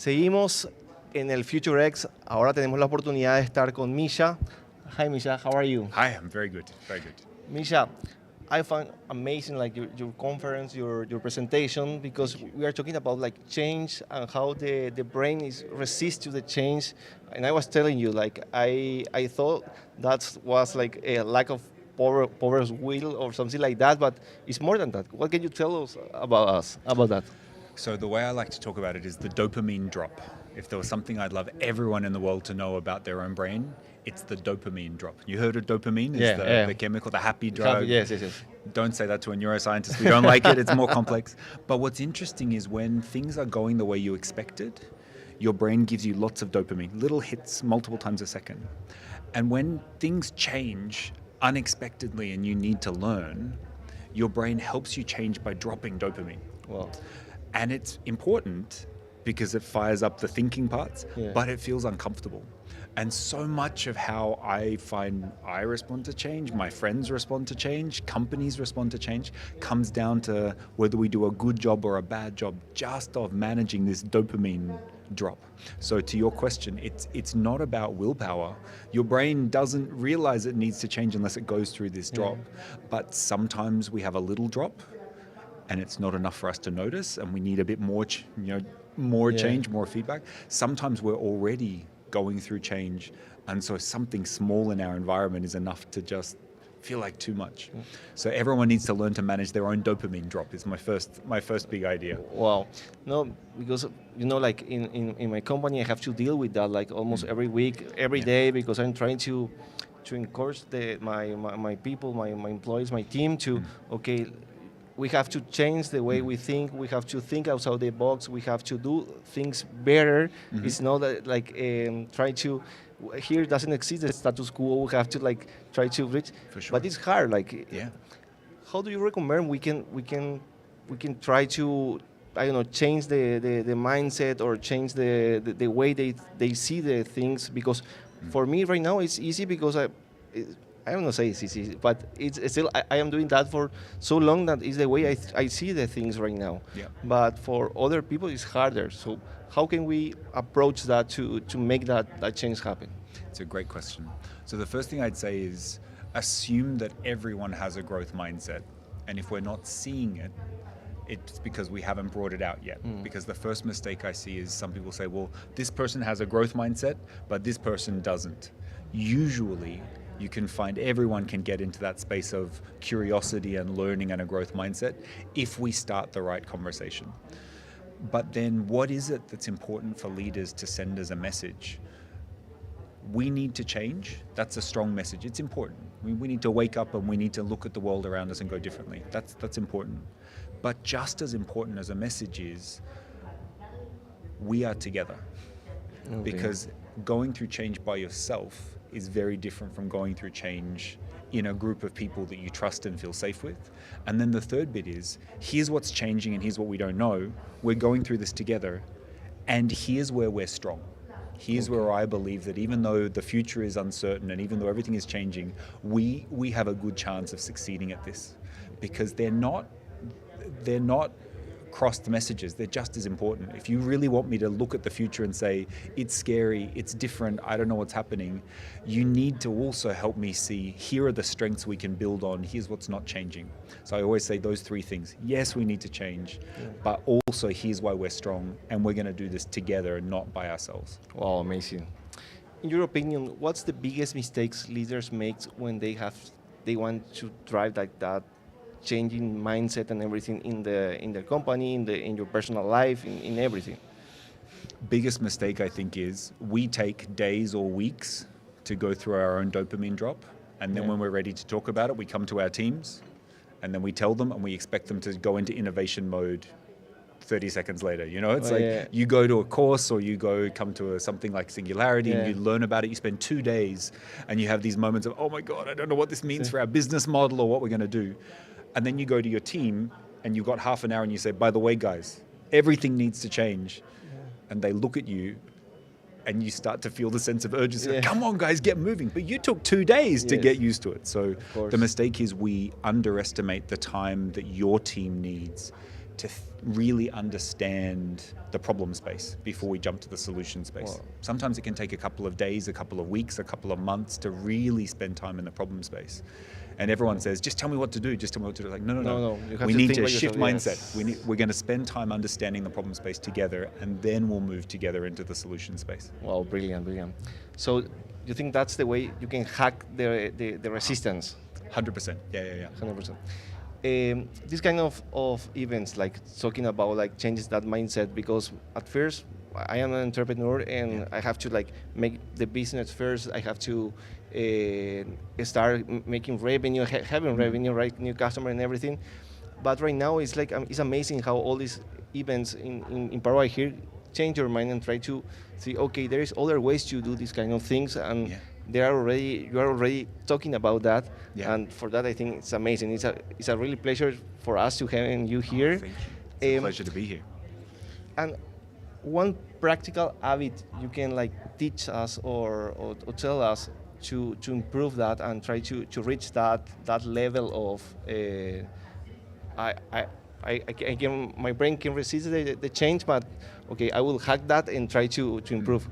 Seguimos en el FutureX. Ahora tenemos la oportunidad de estar con MISHA. Hi, MISHA. How are you? Hi, I'm very good. Very good. MISHA, I find amazing like your conference, your presentation, because we are talking about like change and how the brain is resist to the change. And I was telling you, like I thought that was like a lack of power's will or something like that, but it's more than that. What can you tell us about that? So the way I like to talk about it is the dopamine drop. If there was something I'd love everyone in the world to know about their own brain, it's the dopamine drop. You heard of dopamine? It's the chemical, the happy drug. Yes. Don't say that to a neuroscientist. We don't like it. It's more complex. But what's interesting is when things are going the way you expected, your brain gives you lots of dopamine, little hits multiple times a second. And when things change unexpectedly and you need to learn, your brain helps you change by dropping dopamine. Wow. And it's important because it fires up the thinking parts, but it feels uncomfortable. And so much of how I find I respond to change, my friends respond to change, companies respond to change, comes down to whether we do a good job or a bad job just of managing this dopamine drop. So to your question, it's not about willpower. Your brain doesn't realize it needs to change unless it goes through this drop. But sometimes we have a little drop and it's not enough for us to notice, and we need a bit more, change, more feedback. Sometimes we're already going through change, and so something small in our environment is enough to just feel like too much. So everyone needs to learn to manage their own dopamine drop. Is my first big idea. Wow, no, because like in my company, I have to deal with that like almost every week, every day, because I'm trying to encourage my people, my employees, my team to we have to change the way we think. We have to think outside the box. We have to do things better. It's not that like try to. Here doesn't exist the status quo. We have to like try to reach. For sure. But it's hard. Like, how do you recommend we can try to change the mindset or change the way they see the things? Because for me right now it's easy because I don't know say it's easy, but it's still I am doing that for so long that is the way I see the things right now. Yeah. But for other people it's harder. So how can we approach that to make that change happen? It's a great question. So the first thing I'd say is assume that everyone has a growth mindset. And if we're not seeing it, it's because we haven't brought it out yet. Because the first mistake I see is some people say, well, this person has a growth mindset, but this person doesn't. Usually, you can find everyone can get into that space of curiosity and learning and a growth mindset if we start the right conversation. But then what is it that's important for leaders to send as a message? We need to change. That's a strong message. It's important. We need to wake up and we need to look at the world around us and go differently. That's important. But just as important as a message is, we are together. Because going through change by yourself is very different from going through change in a group of people that you trust and feel safe with. And then the third bit is, here's what's changing and here's what we don't know. We're going through this together, and here's where we're strong. Here's where I believe that even though the future is uncertain and even though everything is changing, we have a good chance of succeeding at this. Because they're not crossed messages, they're just as important. If you really want me to look at the future and say, it's scary, it's different, I don't know what's happening, you need to also help me see, here are the strengths we can build on, here's what's not changing. So I always say those three things. Yes, we need to change, but also here's why we're strong, and we're going to do this together and not by ourselves. Wow, amazing. In your opinion, what's the biggest mistakes leaders make when they want to drive like that changing mindset and everything in their company, in your personal life, in everything? Biggest mistake I think is we take days or weeks to go through our own dopamine drop, and then when we're ready to talk about it, we come to our teams and then we tell them and we expect them to go into innovation mode 30 seconds later. It's you go to a course or you come to something like Singularity and you learn about it, you spend 2 days and you have these moments of, oh my God, I don't know what this means for our business model or what we're going to do. And then you go to your team and you've got half an hour and you say, by the way, guys, everything needs to change. And they look at you and you start to feel the sense of urgency. Like, come on, guys, get moving. But you took 2 days to get used to it. So the mistake is we underestimate the time that your team needs to really understand the problem space before we jump to the solution space. Wow. Sometimes it can take a couple of days, a couple of weeks, a couple of months to really spend time in the problem space. And everyone says, just tell me what to do, just tell me what to do. Like, no. You have We to need think to by shift yourself, mindset. yes. We're going to spend time understanding the problem space together, and then we'll move together into the solution space. Wow, brilliant. So you think that's the way you can hack the resistance? 100%. Yeah. 100%. This kind of events, like talking about like changes that mindset, because at first I am an entrepreneur and I have to like make the business first. I have to start making revenue, having revenue, right, new customer and everything. But right now it's like it's amazing how all these events in Paraguay here change your mind and try to see, okay, there is other ways to do these kind of things, and you are already talking about that, and for that I think it's amazing. It's a really pleasure for us to having you here. Thank you. It's a pleasure to be here. And one practical habit you can like teach us or tell us to improve that and try to reach that level of my brain can resist the change, but okay, I will hack that and try to improve.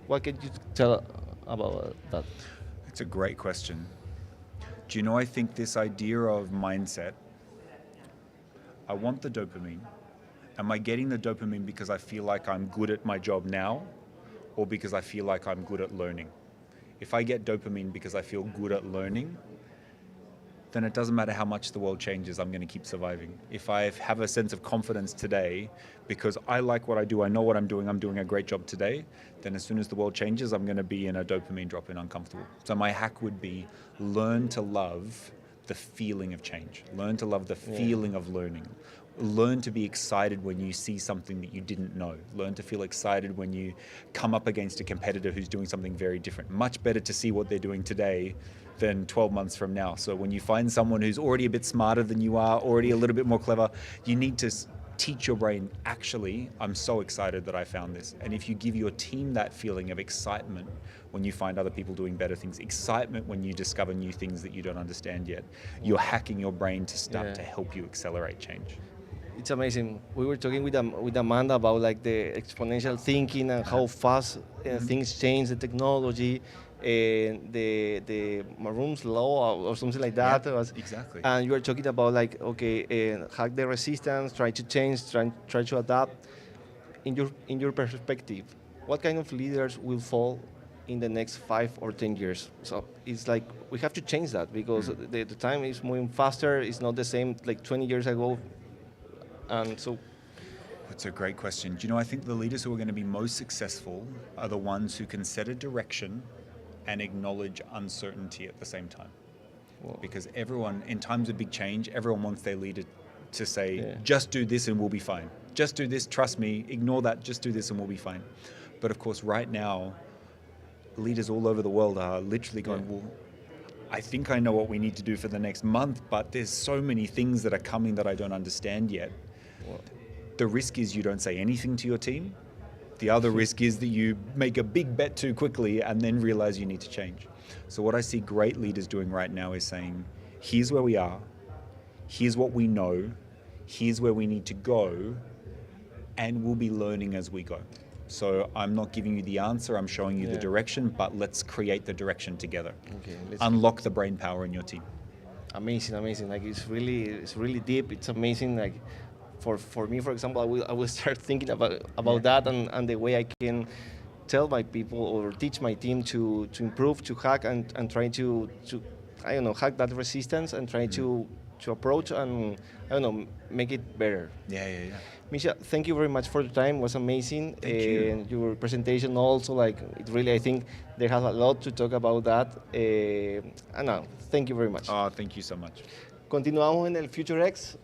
What can you tell about that? It's a great question. Do you know, I think this idea of mindset, I want the dopamine. Am I getting the dopamine because I feel like I'm good at my job now, or because I feel like I'm good at learning? If I get dopamine because I feel good at learning, then it doesn't matter how much the world changes, I'm going to keep surviving. If I have a sense of confidence today because I like what I do, I know what I'm doing a great job today, then as soon as the world changes, I'm going to be in a dopamine drop in uncomfortable. So my hack would be learn to love the feeling of change. Learn to love the feeling of learning. Learn to be excited when you see something that you didn't know. Learn to feel excited when you come up against a competitor who's doing something very different. Much better to see what they're doing today than 12 months from now. So when you find someone who's already a bit smarter than you are, already a little bit more clever, you need to teach your brain, actually, I'm so excited that I found this. And if you give your team that feeling of excitement when you find other people doing better things, excitement when you discover new things that you don't understand yet, you're hacking your brain to start to help you accelerate change. It's amazing. We were talking with Amanda about like the exponential thinking and how fast things change, the technology, the Maroon's law or something like that. Exactly. And you were talking about like, okay, hack the resistance, try to change, try to adapt. In your perspective, what kind of leaders will fall in the next 5 or 10 years? So it's like we have to change that because the time is moving faster. It's not the same like 20 years ago. And so, that's a great question. Do you know, I think the leaders who are going to be most successful are the ones who can set a direction and acknowledge uncertainty at the same time. Because everyone, in times of big change, everyone wants their leader to say, just do this and we'll be fine. Just do this, trust me, ignore that, just do this and we'll be fine. But of course, right now, leaders all over the world are literally going, well, I think I know what we need to do for the next month, but there's so many things that are coming that I don't understand yet. The risk is you don't say anything to your team. The other risk is that you make a big bet too quickly and then realize you need to change. So what I see great leaders doing right now is saying, here's where we are, here's what we know, here's where we need to go, and we'll be learning as we go. So I'm not giving you the answer, I'm showing you the direction, but let's create the direction together. Okay, unlock the brain power in your team. Amazing. Like it's really deep. It's amazing. Like for me, for example, I will start thinking about that and the way I can tell my people or teach my team to improve, to hack and try to I don't know, hack that resistance and try to approach and I don't know, make it better. Yeah. MISHA, thank you very much for the time. It was amazing. Thank you. And your presentation also, like, it really, I think there has a lot to talk about that. And now, thank you very much. Oh, thank you so much. Continuamos en el FutureX.